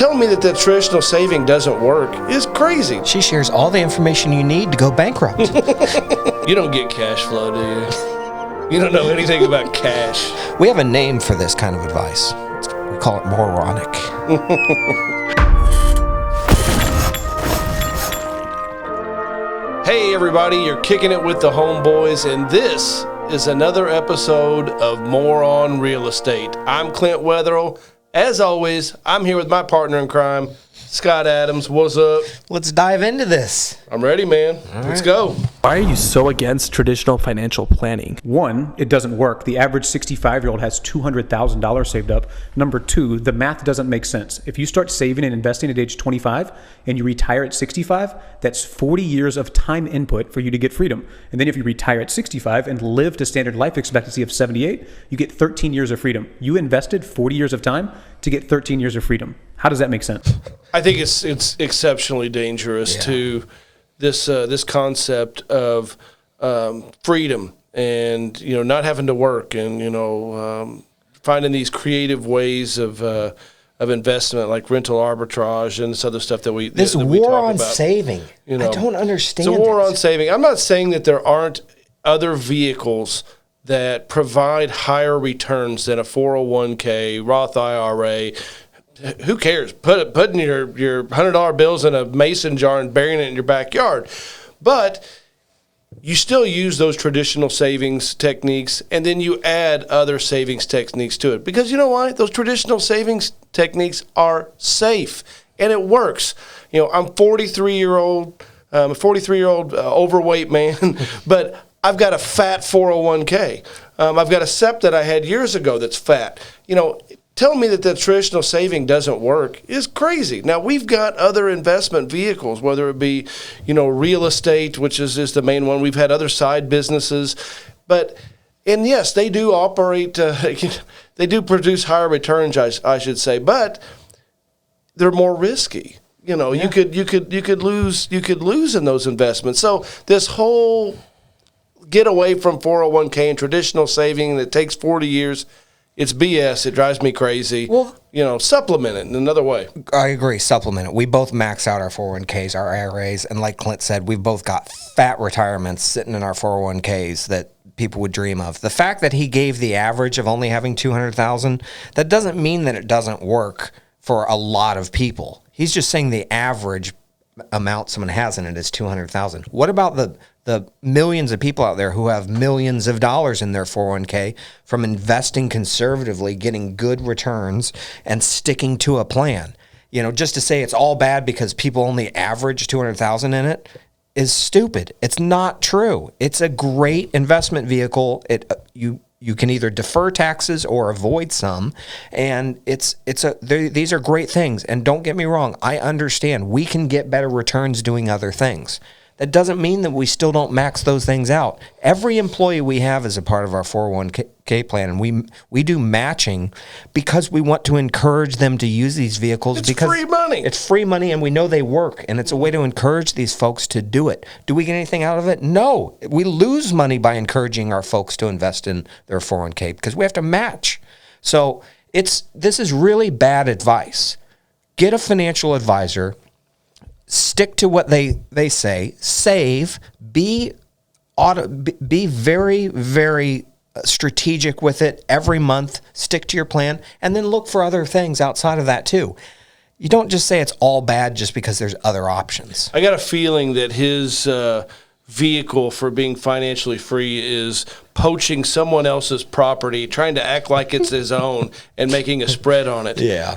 telling me that the traditional saving doesn't work is crazy. She shares all the information you need to go bankrupt. You don't get cash flow, do you? You don't know anything about cash. We have a name for this kind of advice. We call it moronic. Hey everybody, you're kicking it with the homeboys, and this is another episode of Moron Real Estate. I'm Clint Wetherill. As always, I'm here with my partner in crime, Scott Adams. What's up? Let's dive into this. I'm ready, man. Let's go. Why are you so against traditional financial planning? One, it doesn't work. The average 65-year-old has $200,000 saved up. Number two, the math doesn't make sense. If you start saving and investing at age 25 and you retire at 65, that's 40 years of time input for you to get freedom. And then if you retire at 65 and live to standard life expectancy of 78, you get 13 years of freedom. You invested 40 years of time to get 13 years of freedom. How does that make sense? I think it's exceptionally dangerous to this concept of freedom and not having to work and finding these creative ways of investment like rental arbitrage and this other stuff that we this that war we talk on about. saving. I don't understand. It's a war on saving. I'm not saying that there aren't other vehicles that provide higher returns than a 401k, Roth IRA. Who cares? Putting your $100 bills in a mason jar and burying it in your backyard. But you still use those traditional savings techniques, and then you add other savings techniques to it. Because you know why? Those traditional savings techniques are safe, and it works. I'm 43-year-old overweight man, but I've got a fat 401k. I've got a SEP that I had years ago that's fat. Telling me that the traditional saving doesn't work is crazy. Now, we've got other investment vehicles, whether it be, real estate, which is the main one. We've had other side businesses. And yes, they do operate, they do produce higher returns, I should say, but they're more risky. You could lose in those investments. So this whole get away from 401k and traditional saving that takes 40 years, it's BS. It drives me crazy. Well, supplement it in another way. I agree. Supplement it. We both max out our 401ks, our IRAs, and like Clint said, we've both got fat retirements sitting in our 401ks that people would dream of. The fact that he gave the average of only having $200,000, that doesn't mean that it doesn't work for a lot of people. He's just saying the average amount someone has in it is $200,000. What about the millions of people out there who have millions of dollars in their 401k from investing conservatively, getting good returns, and sticking to a plan? Just to say it's all bad because people only average $200,000 in it is stupid. It's not true. It's a great investment vehicle. You can either defer taxes or avoid some, and these are great things. And don't get me wrong, I understand we can get better returns doing other things. That doesn't mean that we still don't max those things out. Every employee we have is a part of our 401k plan, and we do matching because we want to encourage them to use these vehicles. It's free money. It's free money, and we know they work, and it's a way to encourage these folks to do it. Do we get anything out of it? No. We lose money by encouraging our folks to invest in their 401k because we have to match. So this is really bad advice. Get a financial advisor. Stick to what they say. Save. Be very, very strategic with it every month. Stick to your plan, and then look for other things outside of that too. You don't just say it's all bad just because there's other options. I got a feeling that his vehicle for being financially free is poaching someone else's property, trying to act like it's his own and making a spread on it. Yeah,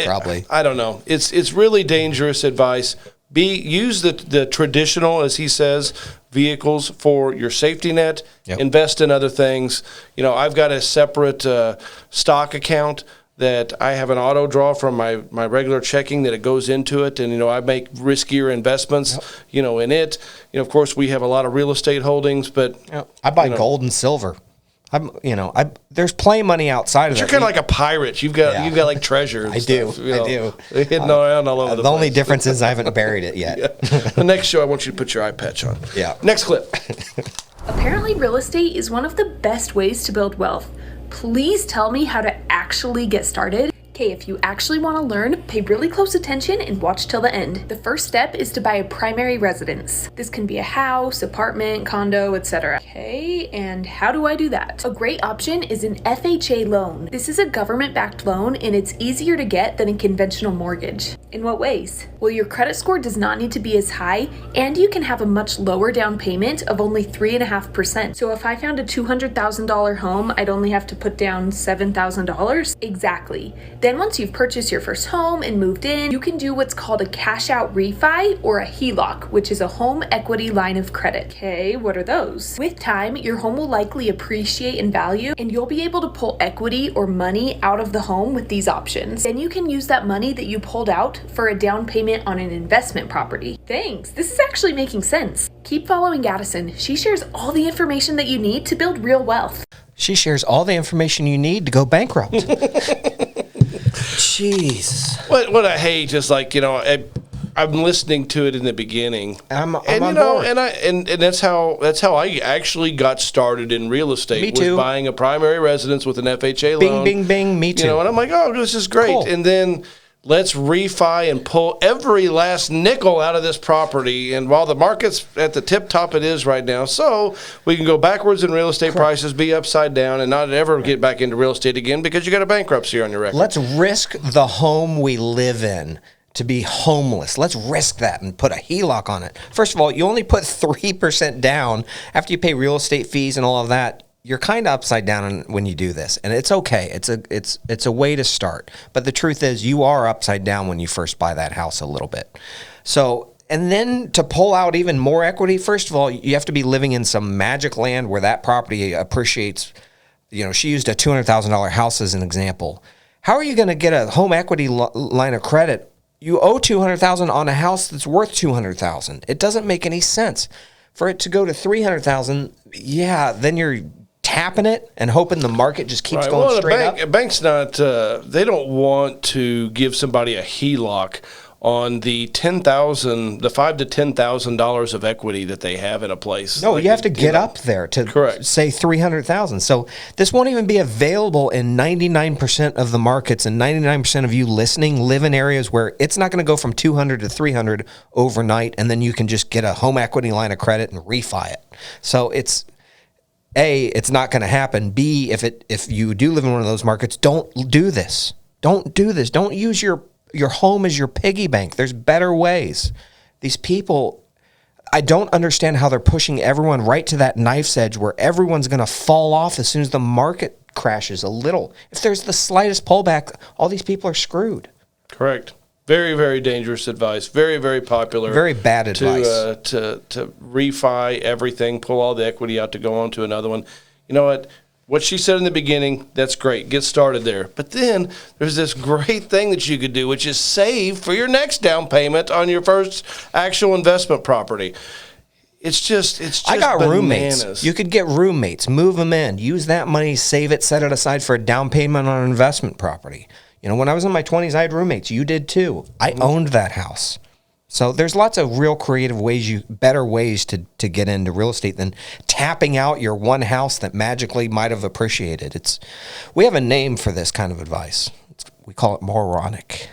probably. I don't know. It's really dangerous advice. Use the traditional, as he says, vehicles for your safety net. Yep. Invest in other things. I've got a separate stock account that I have an auto draw from my regular checking that it goes into it, and I make riskier investments, in it. Of course, we have a lot of real estate holdings, but I buy gold and silver. There's plenty of money outside of that. You're kind of like a pirate. You've got like treasure. I do. Hidden around all over the place. Only difference is I haven't buried it yet. Yeah. The next show, I want you to put your eye patch on. Yeah. Next clip. Apparently, real estate is one of the best ways to build wealth. Please tell me how to actually get started. Okay, if you actually want to learn, pay really close attention and watch till the end. The first step is to buy a primary residence. This can be a house, apartment, condo, etc. Okay, and how do I do that? A great option is an FHA loan. This is a government-backed loan and it's easier to get than a conventional mortgage. In what ways? Well, your credit score does not need to be as high and you can have a much lower down payment of only 3.5%. So if I found a $200,000 home, I'd only have to put down $7,000. Exactly. Then once you've purchased your first home and moved in, you can do what's called a cash out refi or a HELOC, which is a home equity line of credit. Okay, what are those? With time, your home will likely appreciate in value and you'll be able to pull equity or money out of the home with these options. Then you can use that money that you pulled out for a down payment on an investment property. Thanks, this is actually making sense. Keep following Addison. She shares all the information that you need to build real wealth. She shares all the information you need to go bankrupt. Jeez. What I hate is I'm listening to it in the beginning. I'm and on board. and that's how I actually got started in real estate. Me too. Was buying a primary residence with an FHA Bing, loan. bing, bing. Me too. And I'm like, oh, this is great. Cool. And then let's refi and pull every last nickel out of this property. And while the market's at the tip top it is right now, so we can go backwards in real estate prices, be upside down, and not ever get back into real estate again because you got a bankruptcy on your record. Let's risk the home we live in to be homeless. Let's risk that and put a HELOC on it. First of all, you only put 3% down after you pay real estate fees and all of that. You're kind of upside down when you do this, and it's okay. It's a way to start. But the truth is, you are upside down when you first buy that house a little bit. So, and then to pull out even more equity, first of all, you have to be living in some magic land where that property appreciates. She used a $200,000 house as an example. How are you going to get a home equity line of credit? You owe $200,000 on a house that's worth $200,000. It doesn't make any sense. For it to go to $300,000, yeah, then you're tapping it and hoping the market just keeps going straight up. A bank's not. They don't want to give somebody a HELOC on the $5,000 to $10,000 of equity that they have in a place. No, you have to get up there to say $300,000. So this won't even be available in 99% of the markets, and 99% of you listening live in areas where it's not going to go from 200 to 300 overnight, and then you can just get a home equity line of credit and refi it. So it's not going to happen. B, if you do live in one of those markets, don't do this. Don't do this. Don't use your home as your piggy bank. There's better ways. These people, I don't understand how they're pushing everyone right to that knife's edge where everyone's going to fall off as soon as the market crashes a little. If there's the slightest pullback, all these people are screwed. Correct. Very, very dangerous advice. Very, very popular. Very bad advice. To refi everything, pull all the equity out to go on to another one. You know what? What she said in the beginning, that's great. Get started there. But then there's this great thing that you could do, which is save for your next down payment on your first actual investment property. It's just I got bananas. Roommates. You could get roommates, move them in, use that money, save it, set it aside for a down payment on an investment property. When I was in my 20s, I had roommates. You did too. I owned that house. So there's lots of real creative ways, better ways to get into real estate than tapping out your one house that magically might have appreciated. We have a name for this kind of advice. We call it moronic.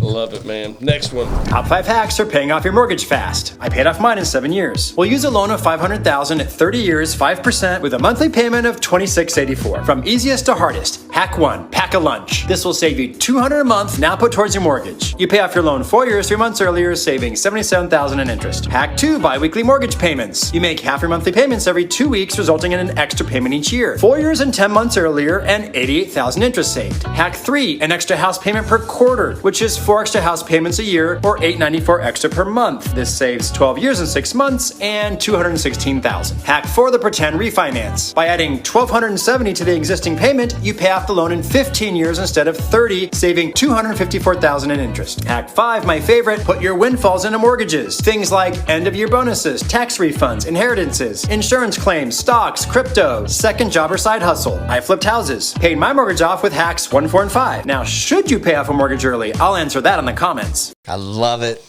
Love it, man. Next one. Top 5 hacks for paying off your mortgage fast. I paid off mine in 7 years. We'll use a loan of $500,000 at 30 years, 5% with a monthly payment of $26.84. From easiest to hardest. Hack 1. Pack a lunch. This will save you $200 a month. Now put towards your mortgage. You pay off your loan 4 years, 3 months earlier, saving $77,000 in interest. Hack 2. Bi-weekly mortgage payments. You make half your monthly payments every 2 weeks, resulting in an extra payment each year. 4 years and 10 months earlier, and $88,000 interest saved. Hack 3, an extra house payment per quarter, which is 4 extra house payments a year or $894 extra per month. This saves 12 years and 6 months and $216,000. Hack 4, the pretend refinance. By adding $1,270 to the existing payment, you pay off the loan in 15 years instead of 30, saving $254,000 in interest. Hack 5, my favorite, put your windfalls into mortgages. Things like end of year bonuses, tax refunds, inheritances, insurance claims, stocks, crypto, second job or side hustle. I flipped houses. Paid my mortgage off with hacks 1, 4, and 5. Now, should you pay off a mortgage early? I'll answer that in the comments. I love it.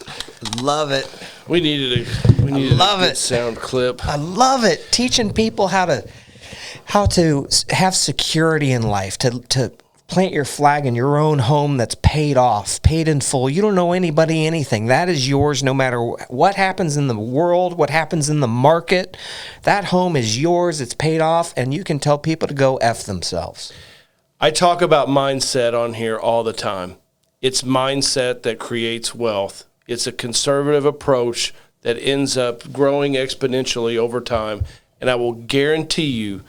Love it. We needed a good sound clip. I love it. Teaching people how to have security in life, to plant your flag in your own home that's paid off, paid in full. You don't owe anybody anything. That is yours no matter what happens in the world, what happens in the market. That home is yours. It's paid off, and you can tell people to go F themselves. I talk about mindset on here all the time. It's mindset that creates wealth. It's a conservative approach that ends up growing exponentially over time. And I will guarantee you,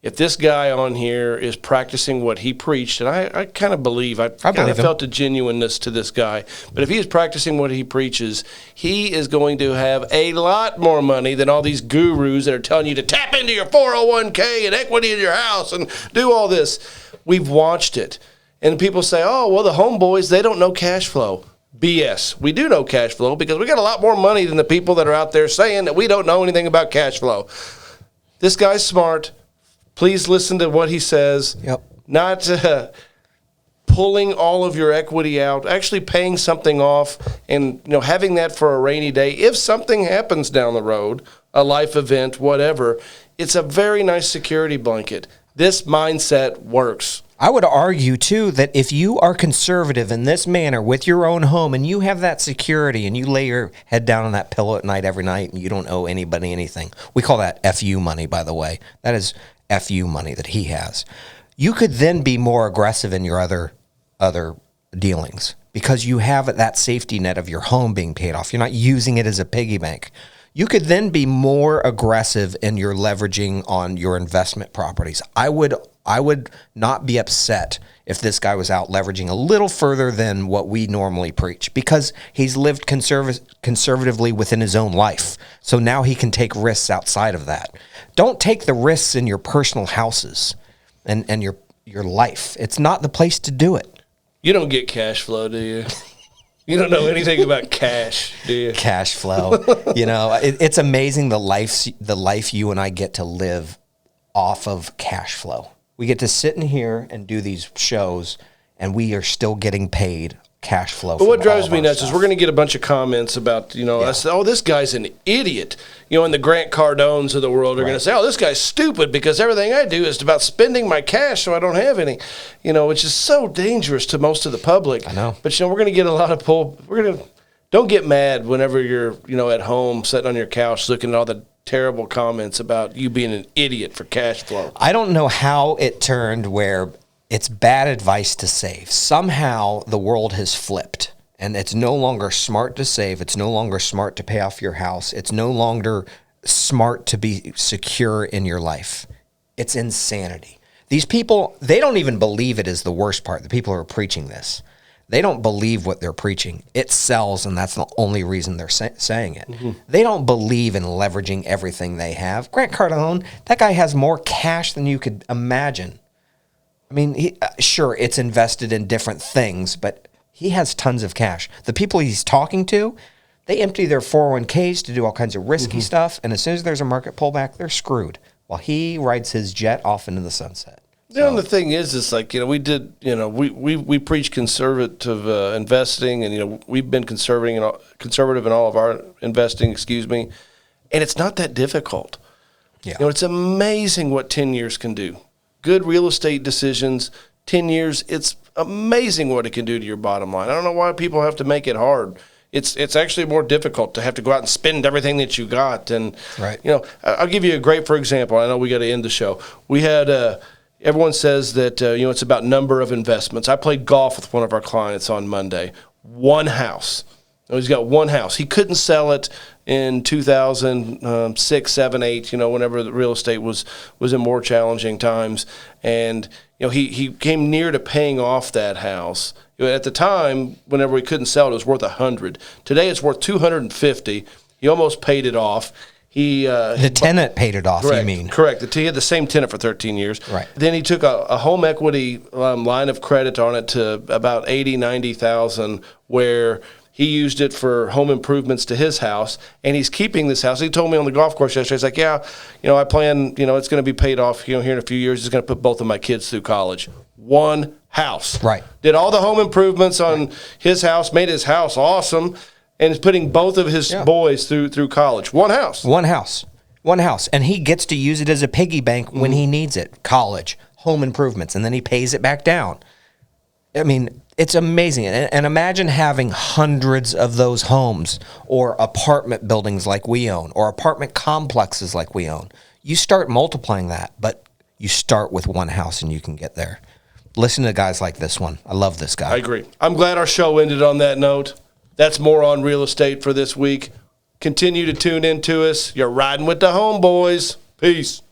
if this guy on here is practicing what he preached, and I kind of believe, I kind of felt a genuineness to this guy, but if he is practicing what he preaches, he is going to have a lot more money than all these gurus that are telling you to tap into your 401k and equity in your house and do all this. We've watched it. And people say, oh, well, the homeboys, they don't know cash flow. BS. We do know cash flow because we got a lot more money than the people that are out there saying that we don't know anything about cash flow. This guy's smart. Please listen to what he says. Yep. Not pulling all of your equity out, actually paying something off and having that for a rainy day. If something happens down the road, a life event, whatever, it's a very nice security blanket. This mindset works. I would argue, too, that if you are conservative in this manner with your own home and you have that security and you lay your head down on that pillow at night every night and you don't owe anybody anything, we call that FU money, by the way. That is FU money that he has. You could then be more aggressive in your other dealings because you have that safety net of your home being paid off. You're not using it as a piggy bank. You could then be more aggressive in your leveraging on your investment properties. I would not be upset if this guy was out leveraging a little further than what we normally preach because he's lived conservatively within his own life. So now he can take risks outside of that. Don't take the risks in your personal houses and your life. It's not the place to do it. You don't get cash flow, do you? You don't know anything about cash, do you? Cash flow. It's amazing the life you and I get to live off of cash flow. We get to sit in here and do these shows, and we are still getting paid cash flow. But what drives me nuts is we're going to get a bunch of comments about, us, oh, this guy's an idiot. And the Grant Cardones of the world are going to say, oh, this guy's stupid because everything I do is about spending my cash so I don't have any, which is so dangerous to most of the public. I know. But, we're going to get a lot of pull. Don't get mad whenever you're, at home sitting on your couch looking at all the terrible comments about you being an idiot for cash flow. I don't know how it turned where it's bad advice to save. Somehow the world has flipped, and it's no longer smart to save. It's no longer smart to pay off your house. It's no longer smart to be secure in your life. It's insanity. These people, they don't even believe it is the worst part. The people who are preaching this, they don't believe what they're preaching. It sells, and that's the only reason they're saying it. Mm-hmm. They don't believe in leveraging everything they have. Grant Cardone, that guy has more cash than you could imagine. I mean, sure, it's invested in different things, but he has tons of cash. The people he's talking to, they empty their 401ks to do all kinds of risky stuff, and as soon as there's a market pullback, they're screwed, while he rides his jet off into the sunset. And the thing is, it's like, we did, we preach conservative investing, and, we've been conservative in all of our investing, and it's not that difficult. Yeah. It's amazing what 10 years can do. Good real estate decisions, 10 years, it's amazing what it can do to your bottom line. I don't know why people have to make it hard. It's actually more difficult to have to go out and spend everything that you got. And, right. I'll give you a great, for example, I know we got to end the show. We had, everyone says that, it's about number of investments. I played golf with one of our clients on Monday. One house. He's got one house. He couldn't sell it in 2006, 7, 8, whenever the real estate was in more challenging times. And, he came near to paying off that house. At the time, whenever he couldn't sell it, it was worth $100. Today it's worth $250. He almost paid it off. The tenant paid it off, correct, you mean? Correct. He had the same tenant for 13 years. Right. Then he took a home equity line of credit on it to about $80,000, $90,000, where he used it for home improvements to his house, and he's keeping this house. He told me on the golf course yesterday, he's like, yeah, I plan, it's going to be paid off, here in a few years. He's going to put both of my kids through college. One house. Right. Did all the home improvements on his house, made his house awesome, and is putting both of his boys through college. One house. One house. And he gets to use it as a piggy bank when he needs it. College, home improvements, and then he pays it back down. I mean, it's amazing. And imagine having hundreds of those homes or apartment buildings like we own or apartment complexes like we own. You start multiplying that, but you start with one house and you can get there. Listen to guys like this one. I love this guy. I agree. I'm glad our show ended on that note. That's Moron Real Estate for this week. Continue to tune in to us. You're riding with the homeboys. Peace.